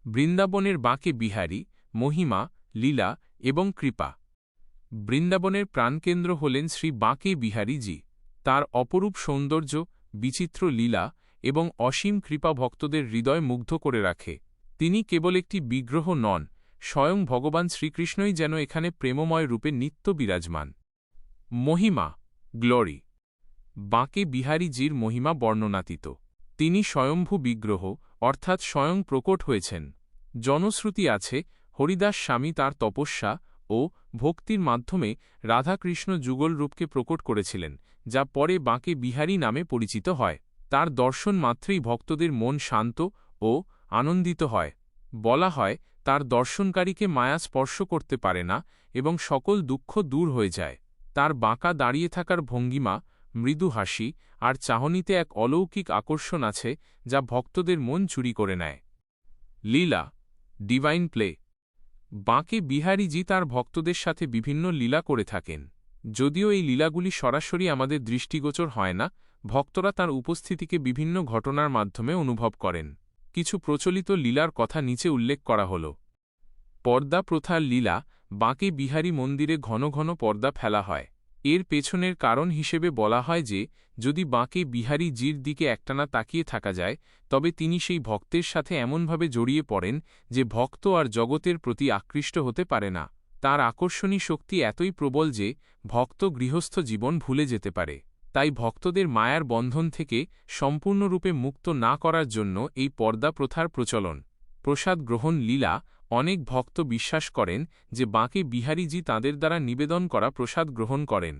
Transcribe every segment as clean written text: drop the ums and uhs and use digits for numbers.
বৃন্দাবনের বাঁকে বিহারী, মহিমা, লীলা এবং কৃপা। বৃন্দাবনের প্রাণকেন্দ্র হলেন শ্রী বাঁকে বিহারীজি। তাঁর অপরূপ সৌন্দর্য, বিচিত্র লীলা এবং অসীম কৃপা ভক্তদের হৃদয় মুগ্ধ করে রাখে। তিনি কেবল একটি বিগ্রহ নন, স্বয়ং ভগবান শ্রীকৃষ্ণই যেন এখানে প্রেমময় রূপে নিত্য বিরাজমান। মহিমা, গ্লোরি। বাঁকে বিহারীজির মহিমা বর্ণনাতীত। তিনি স্বয়ম্ভু বিগ্রহ, অর্থাৎ স্বয়ং প্রকট হয়েছেন। জনশ্রুতি আছে, হরিদাস স্বামী তাঁর তপস্যা ও ভক্তির মাধ্যমে রাধাকৃষ্ণ যুগল রূপকে প্রকট করেছিলেন, যা পরে বাঁকে বিহারী নামে পরিচিত হয়। তার দর্শন মাত্রেই ভক্তদের মন শান্ত ও আনন্দিত হয়। বলা হয়, তার দর্শনকারীকে মায়া স্পর্শ করতে পারে না এবং সকল দুঃখ দূর হয়ে যায়। তার বাঁকা দাঁড়িয়ে থাকার ভঙ্গিমা, মৃদু হাসি আর চাহনিতে এক অলৌকিক আকর্ষণ আছে যা ভক্তদের মন চুরি করে নেয়। লীলা, ডিভাইন প্লে। বাঁকে বিহারীজি তাঁর ভক্তদের সাথে বিভিন্ন লীলা করে থাকেন। যদিও এই লীলাগুলি সরাসরি আমাদের দৃষ্টিগোচর হয় না, ভক্তরা তাঁর উপস্থিতিকে বিভিন্ন ঘটনার মাধ্যমে অনুভব করেন। কিছু প্রচলিত লীলার কথা নিচে উল্লেখ করা হল। পর্দা প্রথার লীলা। বাঁকে বিহারী মন্দিরে ঘন ঘন পর্দা ফেলা হয়। এর পেছনের কারণ হিসেবে বলা হয় যে, যদি বাঁকে বিহারীজির দিকে একটানা তাকিয়ে থাকা যায়, তবে তিনি সেই ভক্তের সাথে এমনভাবে জড়িয়ে পড়েন যে ভক্ত আর জগতের প্রতি আকৃষ্ট হতে পারে না। তার আকর্ষণী শক্তি এতই প্রবল যে ভক্ত গৃহস্থ জীবন ভুলে যেতে পারে। তাই ভক্তদের মায়ার বন্ধন থেকে সম্পূর্ণরূপে মুক্ত না করার জন্য এই পর্দা প্রথার প্রচলন। প্রসাদ গ্রহণ লীলা। অনেক ভক্ত বিশ্বাস করেন যে বাঁকে বিহারীজি তাঁদের দ্বারা নিবেদন করা প্রসাদ গ্রহণ করেন।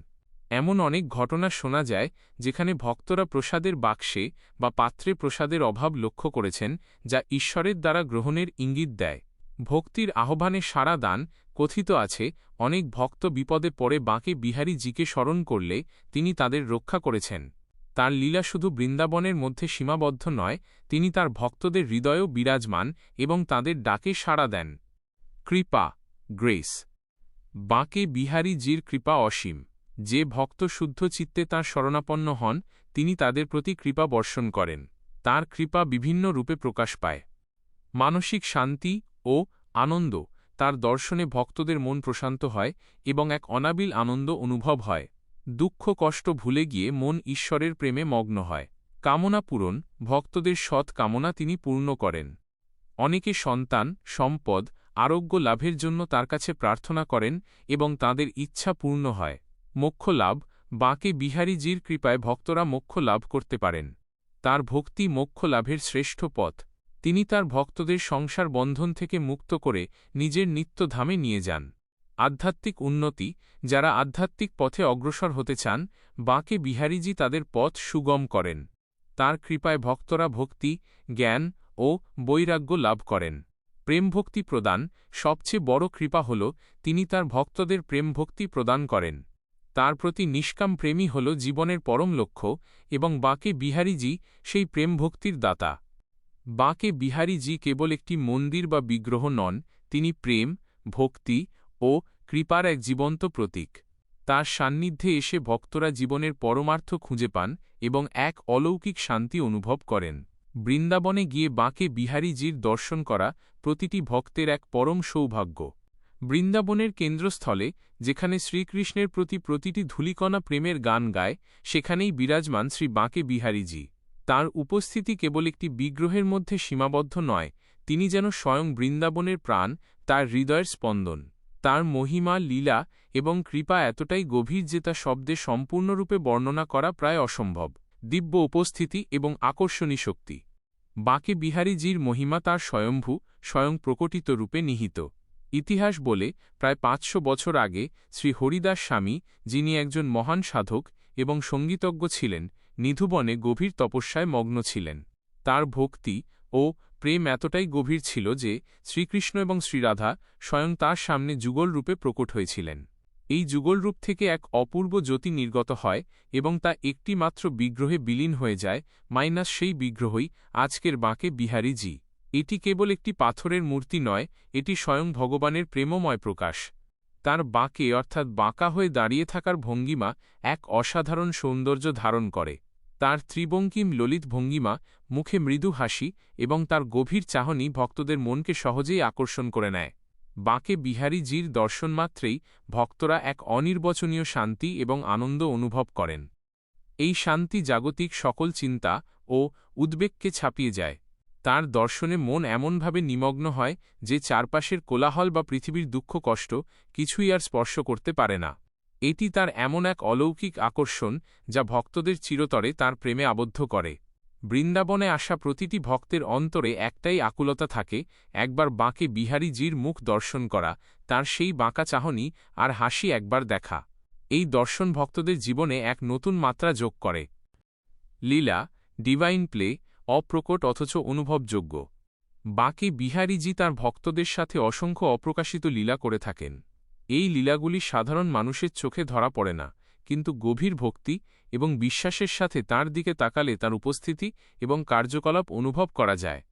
এমন অনেক ঘটনা শোনা যায় যেখানে ভক্তরা প্রসাদের বাক্সে বা পাত্রে প্রসাদের অভাব লক্ষ্য করেছেন, যা ঈশ্বরের দ্বারা গ্রহণের ইঙ্গিত দেয়। ভক্তির আহ্বানে সাড়া দান। কথিত আছে, অনেক ভক্ত বিপদে পড়ে বাঁকে বিহারীজিকে স্মরণ করলে তিনি তাদের রক্ষা করেছেন। তার লীলা শুধু বৃন্দাবনের মধ্যে সীমাবদ্ধ নয়, তিনি তার ভক্তদের হৃদয়েও বিরাজমান এবং তাদের ডাকে সাড়া দেন। কৃপা, গ্রেস। বাঁকে বিহারীজির কৃপা অসীম। যে ভক্ত শুদ্ধ চিত্তে তাঁর শরণাপন্ন হন, তিনি তাদের প্রতি কৃপা বর্ষণ করেন। তাঁর কৃপা বিভিন্ন রূপে প্রকাশ পায়। মানসিক শান্তি ও আনন্দ। তার দর্শনে ভক্তদের মন প্রশান্ত হয় এবং এক অনাবিল আনন্দ অনুভব হয়। দুঃখ কষ্ট ভুলে গিয়ে মন ঈশ্বরের প্রেমে মগ্ন হয়। কামনা পূরণ। ভক্তদের সৎ কামনা তিনি পূর্ণ করেন। অনেকে সন্তান, সম্পদ, আরোগ্য লাভের জন্য তার কাছে প্রার্থনা করেন এবং তাদের ইচ্ছা পূর্ণ হয়। মোক্ষ লাভ। বাঁকে বিহারীজির কৃপায় ভক্তরা মোক্ষ লাভ করতে পারেন। তার ভক্তি মোক্ষ লাভের শ্রেষ্ঠ পথ। তিনি তার ভক্তদের সংসার বন্ধন থেকে মুক্ত করে নিজের নিত্যধামে নিয়ে যান। আধ্যাত্মিক উন্নতি। যারা আধ্যাত্মিক পথে অগ্রসর হতে চান, বাঁকে বিহারীজি তাদের পথ সুগম করেন। তাঁর কৃপায় ভক্তরা ভক্তি, জ্ঞান ও বৈরাগ্য লাভ করেন। প্রেমভক্তি প্রদান। সবচেয়ে বড় কৃপা হল তিনি তার ভক্তদের প্রেমভক্তি প্রদান করেন। তার প্রতি নিষ্কাম প্রেমই হল জীবনের পরম লক্ষ্য এবং বাঁকে বিহারীজি সেই প্রেমভক্তির দাতা। বাঁকে বিহারীজি কেবল একটি মন্দির বা বিগ্রহ নন, তিনি প্রেম, ভক্তি ও কৃপার এক জীবন্ত প্রতীক। তার সান্নিধ্যে এসে ভক্তরা জীবনের পরমার্থ খুঁজে পান এবং এক অলৌকিক শান্তি অনুভব করেন। বৃন্দাবনে গিয়ে বাঁকে বিহারীজির দর্শন করা প্রতিটি ভক্তের এক পরম সৌভাগ্য। বৃন্দাবনের কেন্দ্রস্থলে, যেখানে শ্রীকৃষ্ণের প্রতি প্রতিটি ধূলিকণা প্রেমের গান গায়, সেখানেই বিরাজমান শ্রী বাঁকে বিহারীজি। তাঁর উপস্থিতি কেবল একটি বিগ্রহের মধ্যে সীমাবদ্ধ নয়, তিনি যেন স্বয়ং বৃন্দাবনের প্রাণ, তার হৃদয়ের স্পন্দন। তাঁর মহিমা, লীলা এবং কৃপা এতটাই গভীর যে তা শব্দে সম্পূর্ণরূপে বর্ণনা করা প্রায় অসম্ভব। দিব্য উপস্থিতি এবং আকর্ষণী শক্তি। বাঁকে বিহারীজির মহিমা তাঁর স্বয়ং প্রকটিত রূপে নিহিত। ইতিহাস বলে, প্রায় ৫০০ বছর আগে শ্রী হরিদাস স্বামী, যিনি একজন মহান সাধক এবং সঙ্গীতজ্ঞ ছিলেন, নিধুবনে গভীর তপস্যায় মগ্ন ছিলেন। তার ভক্তি ও প্রেম এতটাই গভীর ছিল যে শ্রীকৃষ্ণ এবং শ্রীরাধা স্বয়ং তাঁর সামনে যুগল রূপে প্রকট হয়েছিলেন। এই যুগল রূপ থেকে এক অপূর্ব জ্যোতি নির্গত হয় এবং তা একটি মাত্র বিগ্রহে বিলীন হয়ে যায়, সেই বিগ্রহই আজকের বাঁকে বিহারীজি। এটি কেবল একটি পাথরের মূর্তি নয়, এটি স্বয়ং ভগবানের প্রেমময় প্রকাশ। তাঁর বাঁকে অর্থাৎ বাঁকা হয়ে দাঁড়িয়ে থাকার ভঙ্গিমা এক অসাধারণ সৌন্দর্য ধারণ করে। তার ত্রিবঙ্কিম ললিত ভঙ্গিমা, মুখে মৃদু হাসি এবং তার গভীর চাহনি ভক্তদের মনকে সহজেই আকর্ষণ করে নেয়। বাঁকে বিহারীজির দর্শনমাত্রেই ভক্তরা এক অনির্বচনীয় শান্তি এবং আনন্দ অনুভব করেন। এই শান্তি জাগতিক সকল চিন্তা ও উদ্বেগকে ছাপিয়ে যায়। তাঁর দর্শনে মন এমনভাবে নিমগ্ন হয় যে চারপাশের কোলাহল বা পৃথিবীর দুঃখ কষ্ট কিছুই আর স্পর্শ করতে পারে না। এটি তার এমন এক অলৌকিক আকর্ষণ যা ভক্তদের চিরতরে তাঁর প্রেমে আবদ্ধ করে। বৃন্দাবনে আসা প্রতিটি ভক্তের অন্তরে একটাই আকুলতা থাকে, একবার বাঁকে বিহারীজির মুখ দর্শন করা, তার সেই বাঁকা চাহনি আর হাসি একবার দেখা। এই দর্শন ভক্তদের জীবনে এক নতুন মাত্রা যোগ করে। লীলা, ডিভাইন প্লে, অপ্রকট অথচ অনুভবযোগ্য। বাঁকে বিহারীজি তাঁর ভক্তদের সাথে অসংখ্য অপ্রকাশিত লীলা করে থাকেন। এই লীলাগুলি সাধারণ মানুষের চোখে ধরা পড়ে না, কিন্তু গভীর ভক্তি এবং বিশ্বাসের সাথে তাঁর দিকে তাকালে তার উপস্থিতি এবং কার্যকলাপ অনুভব করা যায়।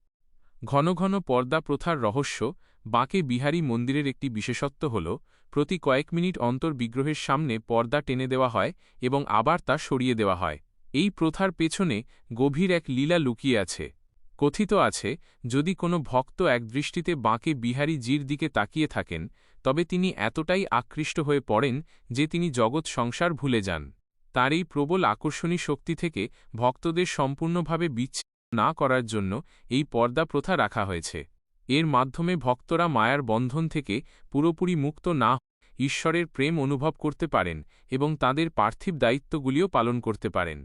ঘন ঘন পর্দা প্রথার রহস্য। বাঁকে বিহারী মন্দিরের একটি বিশেষত্ব হল, প্রতি কয়েক মিনিট অন্তর বিগ্রহের সামনে পর্দা টেনে দেওয়া হয় এবং আবার তা সরিয়ে দেওয়া হয়। এই প্রথার পেছনে গভীর এক লীলা লুকিয়ে আছে। কথিত আছে, যদি কোনো ভক্ত একদৃষ্টিতে বাঁকে বিহারীজির দিকে তাকিয়ে থাকেন, তবে তিনি এতটাই আকৃষ্ট হয়ে পড়েন যে তিনি জগৎ সংসার ভুলে যান। তার এই প্রবল আকর্ষণী শক্তি থেকে ভক্তদের সম্পূর্ণভাবে বিচ্ছিন্ন না করার জন্য এই পর্দা প্রথা রাখা হয়েছে। এর মাধ্যমে ভক্তরা মায়ার বন্ধন থেকে পুরোপুরি মুক্ত না হয়ে ঈশ্বরের প্রেম অনুভব করতে পারেন এবং তাঁদের পার্থিব দায়িত্বগুলিও পালন করতে পারেন।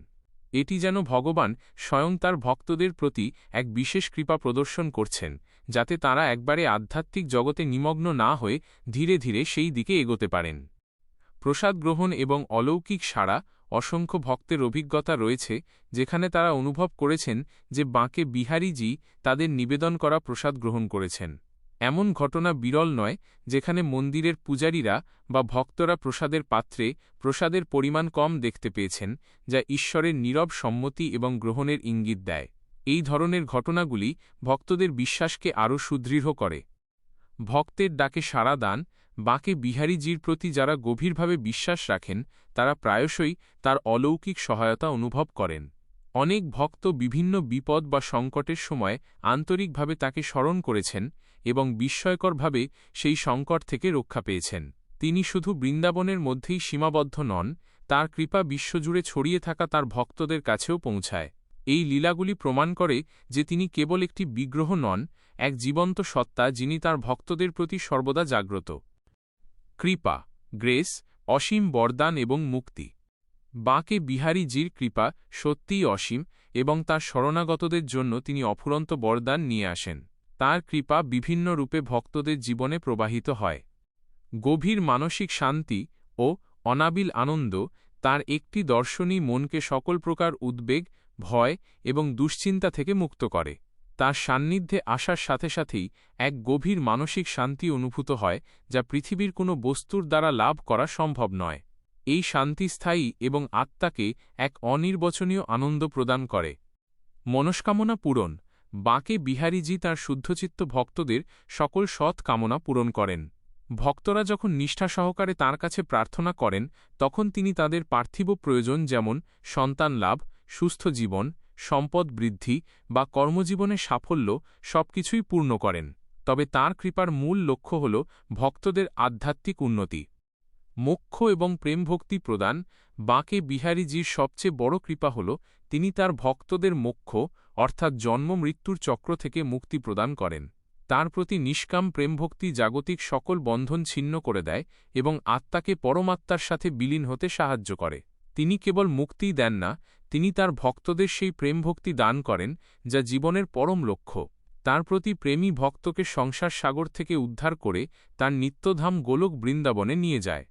এটি যেন ভগবান স্বয়ং তার ভক্তদের প্রতি এক বিশেষ কৃপা প্রদর্শন করছেন, যাতে তাঁরা একবারে আধ্যাত্মিক জগতে নিমগ্ন না হয়ে ধীরে ধীরে সেই দিকে এগোতে পারেন। প্রসাদ গ্রহণ এবং অলৌকিক সাড়া। অসংখ্য ভক্তের অভিজ্ঞতা রয়েছে যেখানে তারা অনুভব করেছেন যে বাঁকে বিহারীজি তাদের নিবেদন করা প্রসাদ গ্রহণ করেছেন। এমন ঘটনা বিরল নয়, যেখানে মন্দিরের পূজারীরা বা ভক্তরা প্রসাদের পাত্রে প্রসাদের পরিমাণ কম দেখতে পেয়েছেন, যা ঈশ্বরের নীরব সম্মতি এবং গ্রহণের ইঙ্গিত দেয়। এই ধরনের ঘটনাগুলি ভক্তদের বিশ্বাসকে আরও সুদৃঢ় করে। ভক্তের ডাকে সাড়া দান। বাঁকে বিহারীজির প্রতি যারা গভীরভাবে বিশ্বাস রাখেন, তারা প্রায়শই তার অলৌকিক সহায়তা অনুভব করেন। অনেক ভক্ত বিভিন্ন বিপদ বা সংকটের সময় আন্তরিকভাবে তাকে স্মরণ করেছেন এবং বিস্ময়করভাবে সেই সংকট থেকে রক্ষা পেয়েছেন। তিনি শুধু বৃন্দাবনের মধ্যেই সীমাবদ্ধ নন, তাঁর কৃপা বিশ্বজুড়ে ছড়িয়ে থাকা তাঁর ভক্তদের কাছেও পৌঁছায়। এই লীলাগুলি প্রমাণ করে যে তিনি কেবল একটি বিগ্রহ নন, এক জীবন্ত সত্তা যিনি তাঁর ভক্তদের প্রতি সর্বদা জাগ্রত। কৃপা, গ্রেস, অসীম বরদান এবং মুক্তি। বাঁকে বিহারীজির কৃপা সত্যিই অসীম এবং তাঁর শরণাগতদের জন্য তিনি অফুরন্ত বরদান নিয়ে আসেন। তাঁর কৃপা বিভিন্ন রূপে ভক্তদের জীবনে প্রবাহিত হয়। গভীর মানসিক শান্তি ও অনাবিল আনন্দ। তাঁর একটি দর্শনই মনকে সকল প্রকার উদ্বেগ, ভয় এবং দুশ্চিন্তা থেকে মুক্ত করে। তাঁর সান্নিধ্যে আসার সাথে সাথেই এক গভীর মানসিক শান্তি অনুভূত হয়, যা পৃথিবীর কোনো বস্তুর দ্বারা লাভ করা সম্ভব নয়। এই শান্তি স্থায়ী এবং আত্মাকে এক অনির্বচনীয় আনন্দ প্রদান করে। মনস্কামনা পূরণ। বাঁকে বিহারীজি তাঁর শুদ্ধচিত্ত ভক্তদের সকল সৎ কামনা পূরণ করেন। ভক্তরা যখন নিষ্ঠা সহকারে তাঁর কাছে প্রার্থনা করেন, তখন তিনি তাদের পার্থিব প্রয়োজন যেমন সন্তান লাভ, সুস্থ জীবন, সম্পদ বৃদ্ধি বা কর্মজীবনের সাফল্য সবকিছুই পূর্ণ করেন। তবে তাঁর কৃপার মূল লক্ষ্য হল ভক্তদের আধ্যাত্মিক উন্নতি, মোক্ষ এবং প্রেমভক্তি প্রদান। বাঁকে বিহারীজির সবচেয়ে বড় কৃপা হল তিনি তাঁর ভক্তদের মোক্ষ অর্থাৎ জন্ম মৃত্যুর চক্র থেকে মুক্তি প্রদান করেন। তাঁর প্রতি নিষ্কাম প্রেমভক্তি জাগতিক সকল বন্ধন ছিন্ন করে দেয় এবং আত্মাকে পরমাত্মার সাথে বিলীন হতে সাহায্য করে। তিনি কেবল মুক্তিই দেন না, তিনি তাঁর ভক্তদের সেই প্রেমভক্তি দান করেন যা জীবনের পরম লক্ষ্য। তাঁর প্রতি প্রেমী ভক্তকে সংসার সাগর থেকে উদ্ধার করে তাঁর নিত্যধাম গোলক বৃন্দাবনে নিয়ে যায়।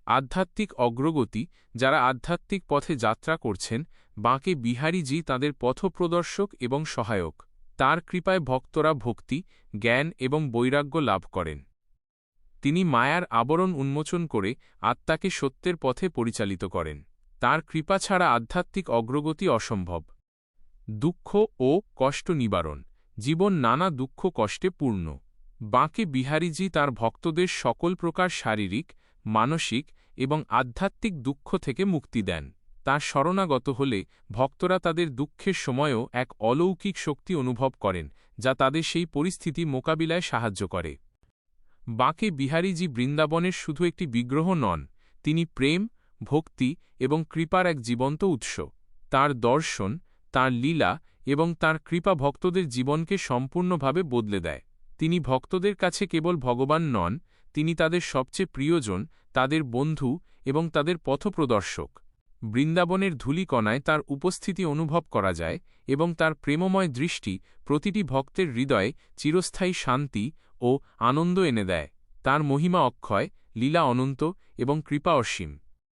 আধ্যাত্মিক অগ্রগতি। যারা আধ্যাত্মিক পথে যাত্রা করছেন, বাঁকে বিহারীজি তাঁদের পথপ্রদর্শক এবং সহায়ক। তাঁর কৃপায় ভক্তরা ভক্তি, জ্ঞান এবং বৈরাগ্য লাভ করেন। তিনি মায়ার আবরণ উন্মোচন করে আত্মাকে সত্যের পথে পরিচালিত করেন। তাঁর কৃপা ছাড়া আধ্যাত্মিক অগ্রগতি অসম্ভব। দুঃখ ও কষ্ট নিবারণ। জীবন নানা দুঃখ কষ্টে পূর্ণ। বাঁকে বিহারীজি তাঁর ভক্তদের সকল প্রকার শারীরিক, মানসিক এবং আধ্যাত্মিক দুঃখ থেকে মুক্তি দেন। তাঁর শরণাগত হলে ভক্তরা তাদের দুঃখের সময়ও এক অলৌকিক শক্তি অনুভব করেন, যা তাদের সেই পরিস্থিতি মোকাবিলায় সাহায্য করে। বাঁকে বিহারীজি বৃন্দাবনের শুধু একটি বিগ্রহ নন, তিনি প্রেম, ভক্তি এবং কৃপার এক জীবন্ত উৎস। তাঁর দর্শন, তাঁর লীলা এবং তাঁর কৃপা ভক্তদের জীবনকে সম্পূর্ণভাবে বদলে দেয়। তিনি ভক্তদের কাছে কেবল ভগবান নন, তিনি তাদের সবচেয়ে প্রিয়জন, তাদের বন্ধু এবং তাদের পথপ্রদর্শক। বৃন্দাবনের ধূলিকণায় তাঁর উপস্থিতি অনুভব করা যায় এবং তাঁর প্রেমময় দৃষ্টি প্রতিটি ভক্তের হৃদয়ে চিরস্থায়ী শান্তি ও আনন্দ এনে দেয়। তাঁর মহিমা অক্ষয়, লীলা অনন্ত এবং কৃপা অসীম।